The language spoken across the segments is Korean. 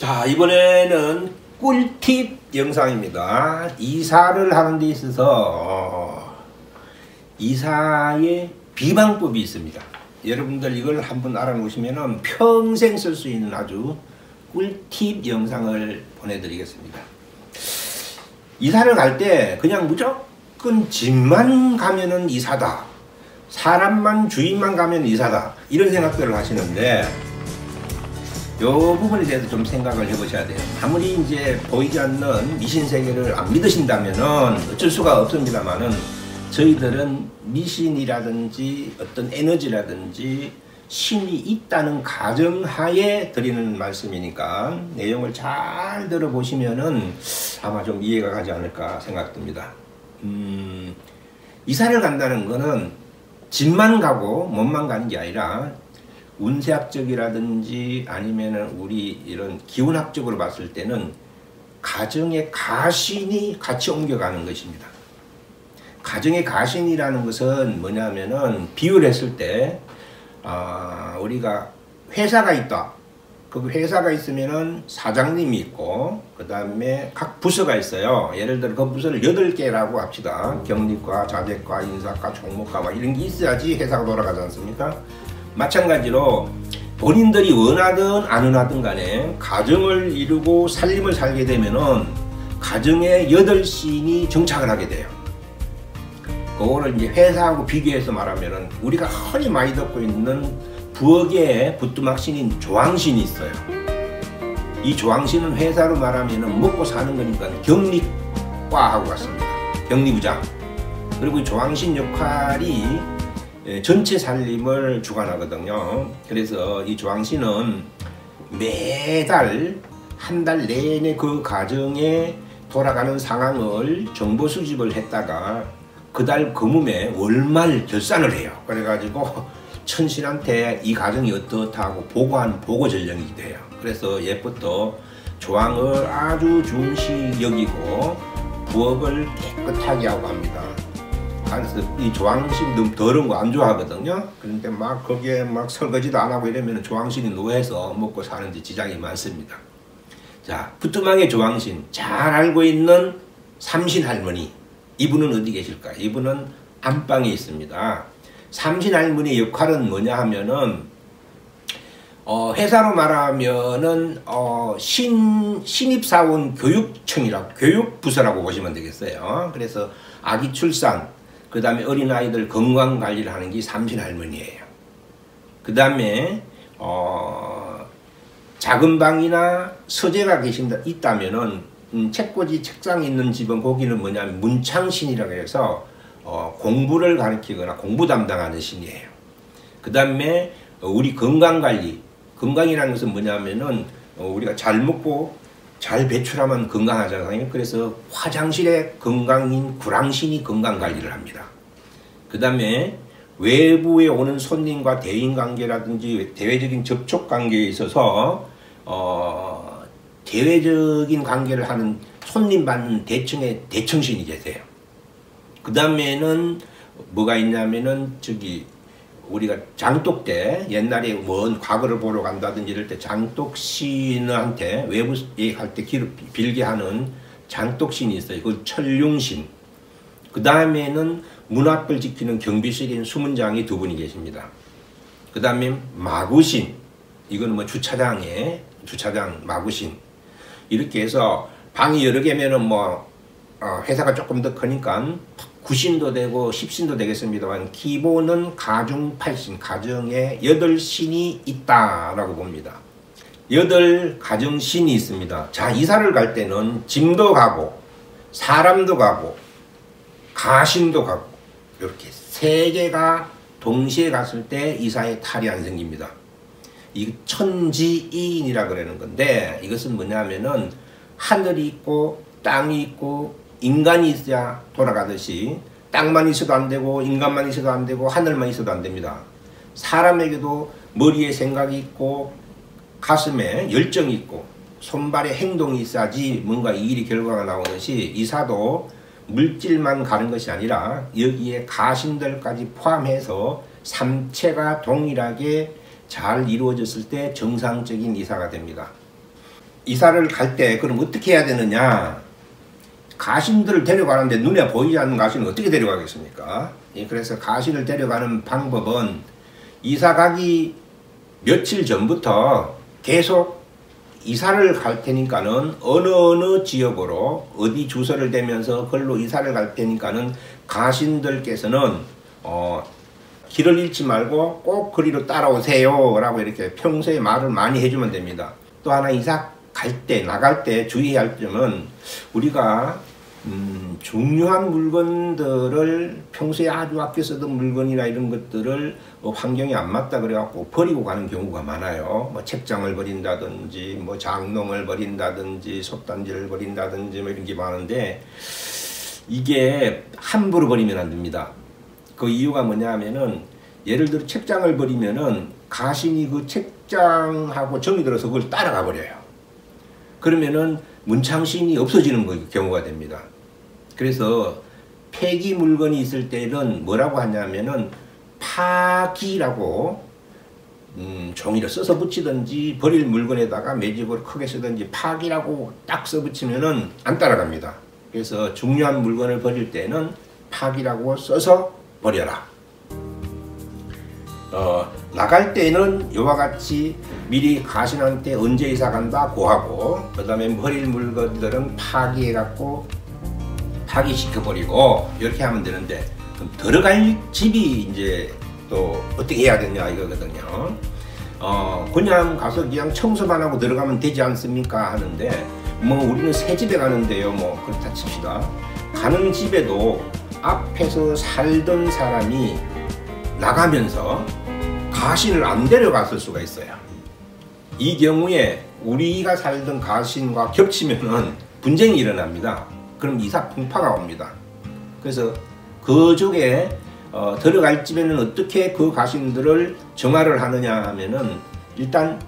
자, 이번에는 꿀팁 영상입니다. 이사를 하는 데 있어서 이사의 비방법이 있습니다. 여러분들 이걸 한번 알아놓으시면 평생 쓸 수 있는 아주 꿀팁 영상을 보내드리겠습니다. 이사를 갈 때 그냥 무조건 집만 가면은 이사다, 사람만 주인만 가면 이사다, 이런 생각들을 하시는데 이 부분에 대해서 좀 생각을 해보셔야 돼요. 아무리 이제 보이지 않는 미신세계를 안 믿으신다면은 어쩔 수가 없습니다만은, 저희들은 미신이라든지 어떤 에너지라든지 신이 있다는 가정하에 드리는 말씀이니까 내용을 잘 들어보시면은 아마 좀 이해가 가지 않을까 생각됩니다. 이사를 간다는 거는 집만 가고 몸만 가는 게 아니라 운세학적이라든지 아니면은 우리 이런 기운학적으로 봤을 때는 가정의 가신이 같이 옮겨가는 것입니다. 가정의 가신이라는 것은 뭐냐면은 비유를 했을 때 우리가 회사가 있다. 그 회사가 있으면은 사장님이 있고 그 다음에 각 부서가 있어요. 예를 들어 그 부서를 8개라고 합시다. 경리과, 자재과, 인사과, 총무과 막 이런 게 있어야지 회사가 돌아가지 않습니까? 마찬가지로 본인들이 원하든 안 원하든 간에 가정을 이루고 살림을 살게 되면은 가정에 8신이 정착을 하게 돼요. 그거를 이제 회사하고 비교해서 말하면은 우리가 흔히 많이 듣고 있는 부엌에 부뚜막신인 조왕신이 있어요. 이 조왕신은 회사로 말하면은 먹고 사는 거니까 격리과하고 같습니다. 격리부장. 그리고 이 조왕신 역할이 전체 살림을 주관하거든요. 그래서 이 조왕신은 매달 한 달 내내 그 가정에 돌아가는 상황을 정보 수집을 했다가 그 달 금음에 월말 결산을 해요. 그래가지고 천신한테 이 가정이 어떻다고 보고하는 보고 전령이 돼요. 그래서 옛부터 조왕을 아주 중시 여기고 부엌을 깨끗하게 하고 합니다. 그래서 이 조왕신 너무 더러운 거 안 좋아하거든요. 그런데 막 거기에 막 설거지도 안 하고 이러면 조왕신이 노해서 먹고 사는데 지장이 많습니다. 자, 부뚜막의 조왕신 잘 알고 있는 삼신 할머니, 이분은 어디 계실까요? 이분은 안방에 있습니다. 삼신 할머니의 역할은 뭐냐 하면은 회사로 말하면은 신입사원 교육청이라고, 교육부서라고 보시면 되겠어요. 그래서 아기 출산, 그 다음에 어린아이들 건강관리를 하는 게 삼신 할머니예요. 그 다음에 작은 방이나 서재가 있다면은 책꽂이 책상이 있는 집은 거기는 뭐냐면 문창신이라고 해서 공부를 가르치거나 공부 담당하는 신이에요. 그 다음에 우리 건강관리, 건강이라는 것은 뭐냐면은 우리가 잘 먹고 잘 배출하면 건강하잖아요. 그래서 화장실에 건강인 구랑신이 건강관리를 합니다. 그 다음에 외부에 오는 손님과 대인관계라든지 대외적인 접촉관계에 있어서 대외적인 관계를 하는 손님 받는 대청의 대청신이 계세요. 그 다음에는 뭐가 있냐면은 우리가 장독 때 옛날에 먼 과거를 보러 간다든지 이럴 때 장독신한테 외부에 갈 때 길을 빌게 하는 장독신이 있어요. 그 천룡신. 그 다음에는 문 앞을 지키는 경비실인 수문장이 2분이 계십니다. 그 다음에 마구신. 이거는 뭐 주차장 마구신. 이렇게 해서 방이 여러 개면은 회사가 조금 더 크니까 9신도 되고 10신도 되겠습니다만 기본은 가중 8신, 가정에 8신이 있다라고 봅니다. 8 가정신이 있습니다. 자, 이사를 갈 때는 짐도 가고 사람도 가고 가신도 가고 이렇게 3개가 동시에 갔을 때 이사에 탈이 안 생깁니다. 이 천지이인이라 그러는 건데, 이것은 뭐냐면은 하늘이 있고 땅이 있고 인간이 있어야 돌아가듯이 땅만 있어도 안 되고 인간만 있어도 안 되고 하늘만 있어도 안 됩니다. 사람에게도 머리에 생각이 있고 가슴에 열정이 있고 손발에 행동이 있어야지 뭔가 이 일이 결과가 나오듯이 이사도 물질만 가는 것이 아니라 여기에 가신들까지 포함해서 삼체가 동일하게 잘 이루어졌을 때 정상적인 이사가 됩니다. 이사를 갈 때 그럼 어떻게 해야 되느냐? 가신들을 데려가는데 눈에 보이지 않는 가신을 어떻게 데려가겠습니까? 예, 그래서 가신을 데려가는 방법은 이사 가기 며칠 전부터 계속 이사를 갈 테니까는 어느 지역으로 어디 주소를 대면서 그걸로 이사를 갈 테니까는 가신들께서는 길을 잃지 말고 꼭 그리로 따라오세요 라고 이렇게 평소에 말을 많이 해주면 됩니다. 또 하나 이사 갈 때 나갈 때 주의해야 할 점은 우리가 중요한 물건들을 평소에 아주 아껴 쓰던 물건이나 이런 것들을 환경에 안 맞다 그래갖고 버리고 가는 경우가 많아요. 뭐 책장을 버린다든지 뭐 장롱을 버린다든지 솥단지를 버린다든지 뭐 이런 게 많은데 이게 함부로 버리면 안 됩니다. 그 이유가 뭐냐 하면은 예를 들어 책장을 버리면은 가신이 그 책장하고 정이 들어서 그걸 따라가 버려요. 그러면은 문창신이 없어지는 경우가 됩니다. 그래서 폐기 물건이 있을 때는 뭐라고 하냐면은 파기라고 종이를 써서 붙이든지 버릴 물건에다가 매직으로 크게 쓰든지 파기라고 딱 써 붙이면은 안 따라갑니다. 그래서 중요한 물건을 버릴 때는 파기라고 써서 버려라. 나갈 때는 이와 같이 미리 가신한테 언제 이사 간다 고하고 그 다음에 버릴 물건들은 파기해갖고 파기시켜버리고 이렇게 하면 되는데 그럼 들어갈 집이 이제 또 어떻게 해야 되냐 이거거든요. 그냥 가서 그냥 청소만 하고 들어가면 되지 않습니까 하는데 뭐 우리는 새 집에 가는데요 뭐 그렇다 칩시다. 가는 집에도 앞에서 살던 사람이 나가면서 가신을 안 데려갔을 수가 있어요. 이 경우에 우리가 살던 가신과 겹치면은 분쟁이 일어납니다. 그럼 이사 풍파가 옵니다. 그래서 그쪽에 들어갈 집에는 어떻게 그 가신들을 정화를 하느냐 하면은 일단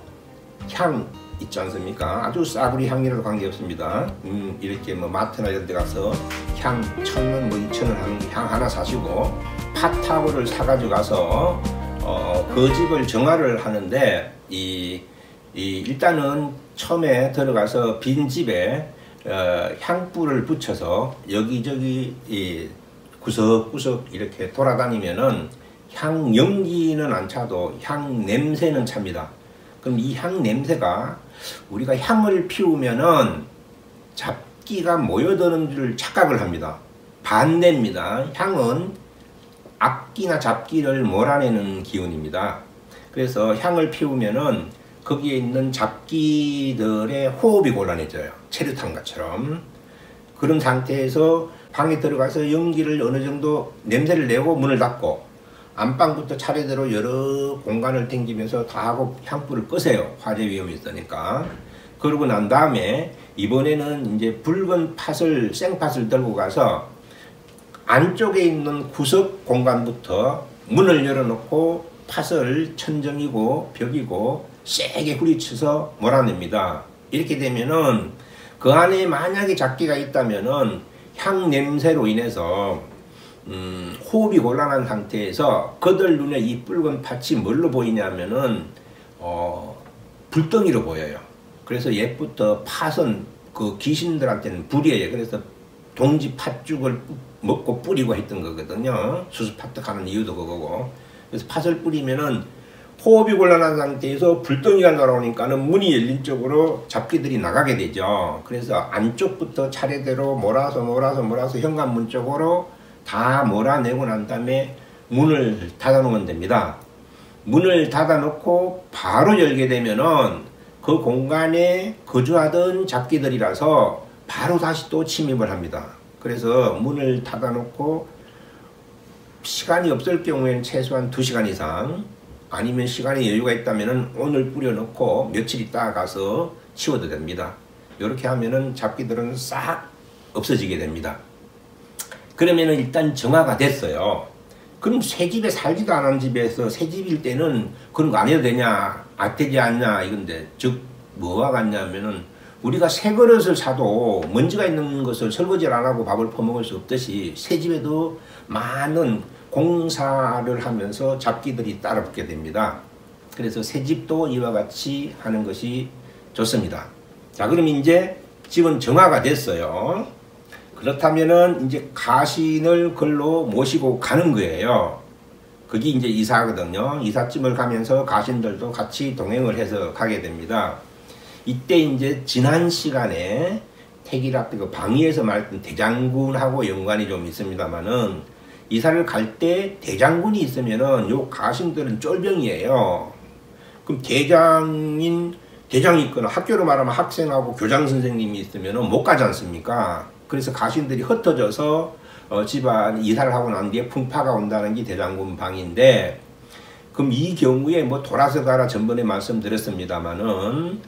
향 있지 않습니까? 아주 싸구리 향이라도 관계없습니다. 이렇게 뭐 마트나 이런 데 가서 향 1,000원 뭐 2,000원 하는 향 하나 사시고 팥하고를 사가지고 가서 그 집을 정화를 하는데 일단은 처음에 들어가서 빈 집에 향불을 붙여서 여기저기 구석구석 이렇게 돌아다니면은 향 연기는 안 차도 향 냄새는 찹니다. 그럼 이 향 냄새가 우리가 향을 피우면은 잡기가 모여드는 줄 착각을 합니다. 반대입니다. 향은 악기나 잡기를 몰아내는 기운입니다. 그래서 향을 피우면은 거기에 있는 잡기들의 호흡이 곤란해져요. 체류탄 것처럼. 그런 상태에서 방에 들어가서 연기를 어느 정도 냄새를 내고 문을 닫고 안방부터 차례대로 여러 공간을 댕기면서 다 하고 향불을 끄세요. 화재 위험이 있으니까. 그러고 난 다음에 이번에는 이제 붉은 팥을 생팥을 들고 가서 안쪽에 있는 구석 공간부터 문을 열어놓고 팥을 천정이고 벽이고 세게 후리쳐서 몰아냅니다. 이렇게 되면은 그 안에 만약에 잡기가 있다면은 향 냄새로 인해서 호흡이 곤란한 상태에서 그들 눈에 이 붉은 팥이 뭘로 보이냐면은 불덩이로 보여요. 그래서 옛부터 팥은 그 귀신들한테는 불이에요. 그래서 동지 팥죽을 먹고 뿌리고 했던 거거든요. 수수팥떡하는 이유도 그거고. 그래서 팥을 뿌리면은 호흡이 곤란한 상태에서 불덩이가 날아오니까는 문이 열린 쪽으로 잡기들이 나가게 되죠. 그래서 안쪽부터 차례대로 몰아서 현관문 쪽으로 다 몰아내고 난 다음에 문을 닫아 놓으면 됩니다. 문을 닫아 놓고 바로 열게 되면은 그 공간에 거주하던 잡기들이라서 바로 다시 또 침입을 합니다. 그래서 문을 닫아 놓고 시간이 없을 경우에는 최소한 2시간 이상 아니면 시간에 여유가 있다면 오늘 뿌려놓고 며칠 있다가 가서 치워도 됩니다. 이렇게 하면은 잡기들은 싹 없어지게 됩니다. 그러면은 일단 정화가 됐어요. 그럼 새 집에 살지도 않은 집에서 새 집일 때는 그런 거 안 해도 되냐 안 되지 않냐 이건데 즉 뭐와 같냐면은 우리가 새 그릇을 사도 먼지가 있는 것을 설거지를 안 하고 밥을 퍼먹을 수 없듯이 새 집에도 많은 공사를 하면서 잡기들이 따라붙게 됩니다. 그래서 새 집도 이와 같이 하는 것이 좋습니다. 자, 그럼 이제 집은 정화가 됐어요. 그렇다면은 이제 가신을 글로 모시고 가는 거예요. 그게 이제 이사거든요. 이삿짐을 가면서 가신들도 같이 동행을 해서 가게 됩니다. 이때 이제 지난 시간에 태기락 그 방위에서 말했던 대장군하고 연관이 좀 있습니다만은 이사를 갈 때 대장군이 있으면은 요 가신들은 쫄병이에요. 그럼 대장이 있거나 학교로 말하면 학생하고 교장 선생님이 있으면은 못 가지 않습니까? 그래서 가신들이 흩어져서 집안 이사를 하고 난 뒤에 풍파가 온다는 게 대장군 방인데, 그럼 이 경우에 뭐 돌아서 가라 전번에 말씀드렸습니다만은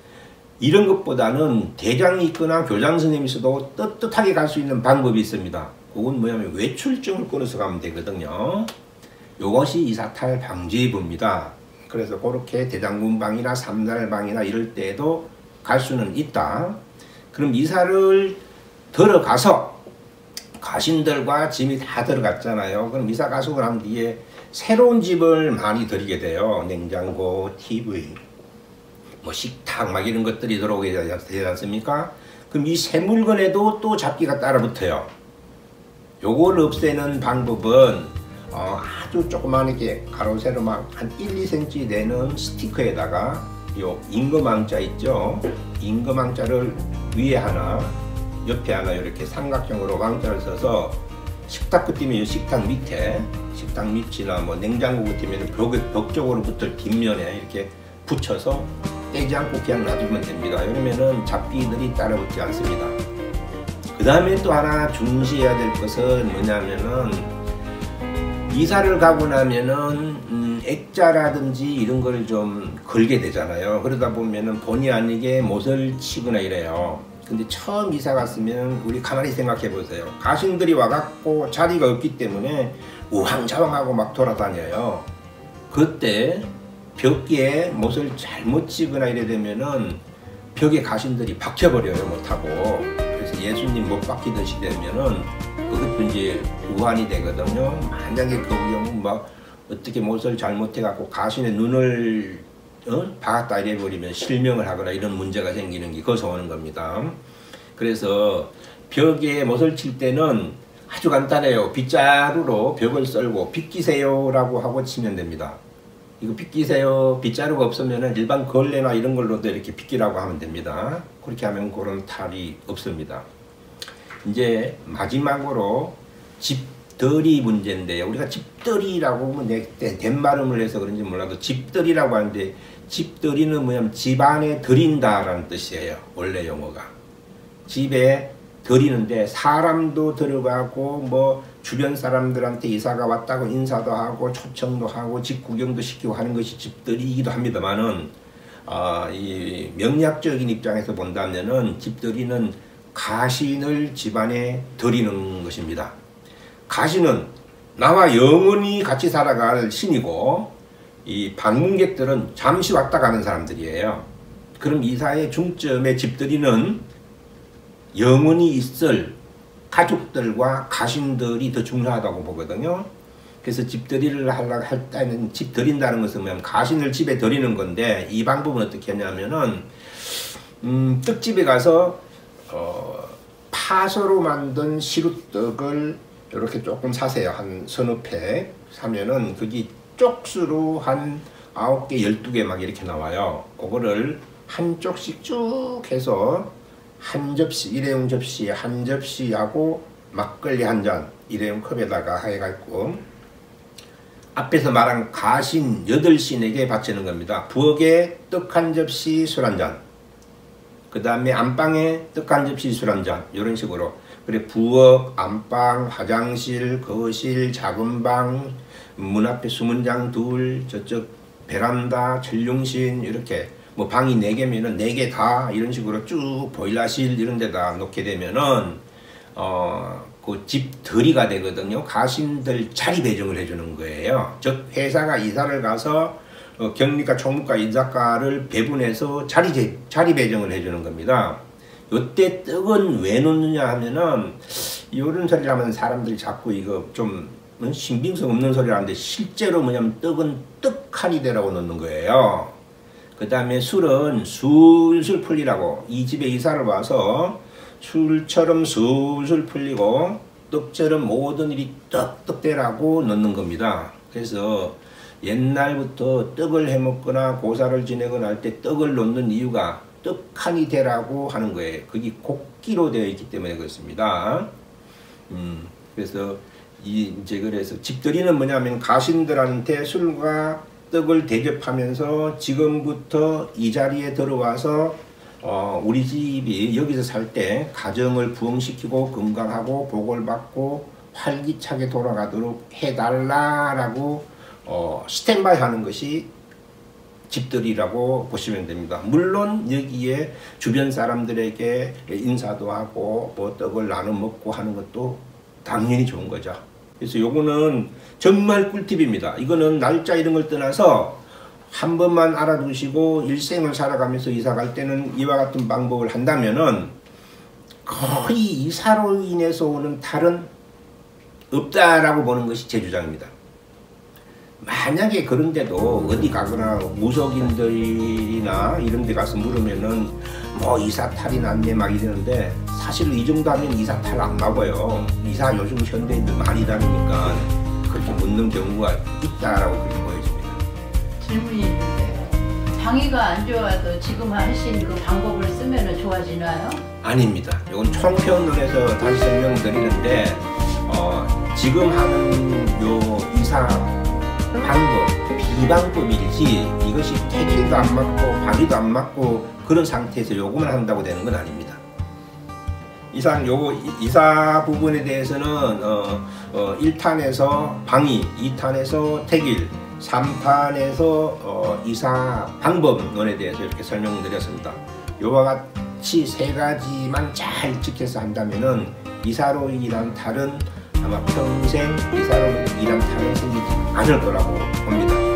이런 것보다는 대장이 있거나 교장 선생님이 있어도 떳떳하게 갈 수 있는 방법이 있습니다. 그건 뭐냐면 외출증을 끊어서 가면 되거든요. 이것이 이사탈 방지부입니다. 그래서 그렇게 대장군 방이나 삼달 방이나 이럴 때에도 갈 수는 있다. 그럼 이사를 들어가서 가신들과 짐이 다 들어갔잖아요. 그럼 이사 가시고 난 뒤에 새로운 집을 많이 들이게 돼요. 냉장고, TV, 뭐 식탁 막 이런 것들이 들어오게 되지 않습니까? 그럼 이 새 물건에도 또 잡기가 따라 붙어요. 요걸 없애는 방법은 아주 조그마하게 가로 세로 막 한 1~2cm 되는 스티커에다가 요 임금왕자 있죠? 임금왕자를 위에 하나 옆에 하나 이렇게 삼각형으로 왕자를 써서 식탁 끝이면 식탁 밑이나 뭐 냉장고 끝이면 벽 쪽으로 붙을 뒷면에 이렇게 붙여서 떼지 않고 그냥 놔두면 됩니다. 이러면은 잡기들이 따라붙지 않습니다. 그 다음에 또 하나 중시해야 될 것은 뭐냐면은 이사를 가고 나면은 액자라든지 이런 걸 좀 걸게 되잖아요. 그러다 보면은 본의 아니게 못을 치거나 이래요. 근데 처음 이사 갔으면 우리 가만히 생각해 보세요. 가신들이 와갖고 자리가 없기 때문에 우왕좌왕하고 막 돌아다녀요. 그때 벽에 못을 잘못 치거나 이래 되면은 벽에 가신들이 박혀버려요. 못하고. 그래서 예수님 못 박히듯이 되면은 그것도 이제 우환이 되거든요. 만약에 그 경우 막 어떻게 못을 잘못해갖고 가신의 눈을 박았다 이래버리면 실명을 하거나 이런 문제가 생기는 게 거기서 오는 겁니다. 그래서 벽에 못을 칠 때는 아주 간단해요. 빗자루로 벽을 썰고 빗기세요 라고 하고 치면 됩니다. 이거 빗기세요, 빗자루가 없으면 일반 걸레나 이런 걸로도 이렇게 빗기라고 하면 됩니다. 그렇게 하면 그런 탈이 없습니다. 이제 마지막으로 집들이 문제인데요. 우리가 집들이라고 하면 된 발음을 해서 그런지 몰라도 집들이라고 하는데, 집들이는 뭐냐면 집안에 들인다라는 뜻이에요. 원래 용어가. 집에 들이는데 사람도 들어가고 뭐 주변 사람들한테 이사가 왔다고 인사도 하고 초청도 하고 집 구경도 시키고 하는 것이 집들이기도 합니다만은 이 명리학적인 입장에서 본다면은 집들이는 가신을 집안에 들이는 것입니다. 가신은 나와 영원히 같이 살아갈 신이고, 이 방문객들은 잠시 왔다 가는 사람들이에요. 그럼 이사의 중점의 집들이는 영원히 있을 가족들과 가신들이 더 중요하다고 보거든요. 그래서 집들이를 하려고 할 때는 집 들인다는 것은 뭐냐면 가신을 집에 들이는 건데, 이 방법은 어떻게 하냐면은 떡집에 가서 파서로 만든 시루떡을 이렇게 조금 사세요. 한 서너 팩 사면은 그게 쪽수로 한 9개, 12개 막 이렇게 나와요. 그거를 한 쪽씩 쭉 해서 한 접시, 일회용 접시에 한 접시하고 막걸리 한 잔 일회용 컵에다가 해갖고 앞에서 말한 가신 8신에게 바치는 겁니다. 부엌에 떡 한 접시, 술 한 잔, 그 다음에 안방에 떡 한 접시, 술 한 잔, 이런 식으로. 그래 부엌, 안방, 화장실, 거실, 작은 방, 문 앞에 수문장 둘, 저쪽 베란다, 전용신, 이렇게 뭐 방이 4개면은 4개 다 이런 식으로 쭉 보일러실 이런 데다 놓게 되면은 그 집들이가 되거든요. 가신들 자리 배정을 해주는 거예요. 즉 회사가 이사를 가서 경리과, 총무과, 인사과를 배분해서 자리 배정을 해주는 겁니다. 요때 떡은 왜 놓느냐 하면은 이런 소리를 하면 사람들이 자꾸 이거 좀 신빙성 없는 소리를 하는데, 실제로 뭐냐면 떡은 떡하니 되라고 넣는 거예요. 그 다음에 술은 술술 풀리라고, 이 집에 이사를 와서 술처럼 술술 풀리고 떡처럼 모든 일이 떡떡 되라고 넣는 겁니다. 그래서 옛날부터 떡을 해먹거나 고사를 지내거나 할 때 떡을 놓는 이유가 떡하니 되라고 하는 거예요. 그게 곡기로 되어 있기 때문에 그렇습니다. 그래서 그래서 집들이는 뭐냐면 가신들한테 술과 떡을 대접하면서 지금부터 이 자리에 들어와서 우리 집이 여기서 살 때 가정을 부흥시키고 건강하고 복을 받고 활기차게 돌아가도록 해달라라고 스탠바이 하는 것이 집들이라고 보시면 됩니다. 물론 여기에 주변 사람들에게 인사도 하고 뭐 떡을 나눠 먹고 하는 것도 당연히 좋은 거죠. 그래서 요거는 정말 꿀팁입니다. 이거는 날짜 이런 걸 떠나서 한 번만 알아두시고 일생을 살아가면서 이사 갈 때는 이와 같은 방법을 한다면은 거의 이사로 인해서 오는 탈은 없다라고 보는 것이 제 주장입니다. 만약에 그런데도 어디 가거나 무속인들이나 이런 데 가서 물으면은 뭐 이사 탈이 났네 막 이러는데, 사실 이 정도 하면 이사 탈 안 나고요. 이사 요즘 현대인들 많이 다니니까 그렇게 묻는 경우가 있다라고 그렇게 보여집니다. 질문이 있는데요. 장애가 안 좋아도 지금 하신 그 방법을 쓰면 좋아지나요? 아닙니다. 이건 총평론에서 다시 설명드리는데 지금 하는 요 이사 방법, 비방법이지 이것이 태길도 안 맞고 방위도 안 맞고 그런 상태에서 요거만 한다고 되는 건 아닙니다. 이상 요 이사 부분에 대해서는 1탄에서 방위, 2탄에서 태길, 3탄에서 이사 방법론에 대해서 이렇게 설명드렸습니다. 요와 같이 세 가지만 잘 지켜서 한다면은 이사로 인한 탈은 아마 평생 이사로 인한 탈은 생기지 않을 거라고 봅니다.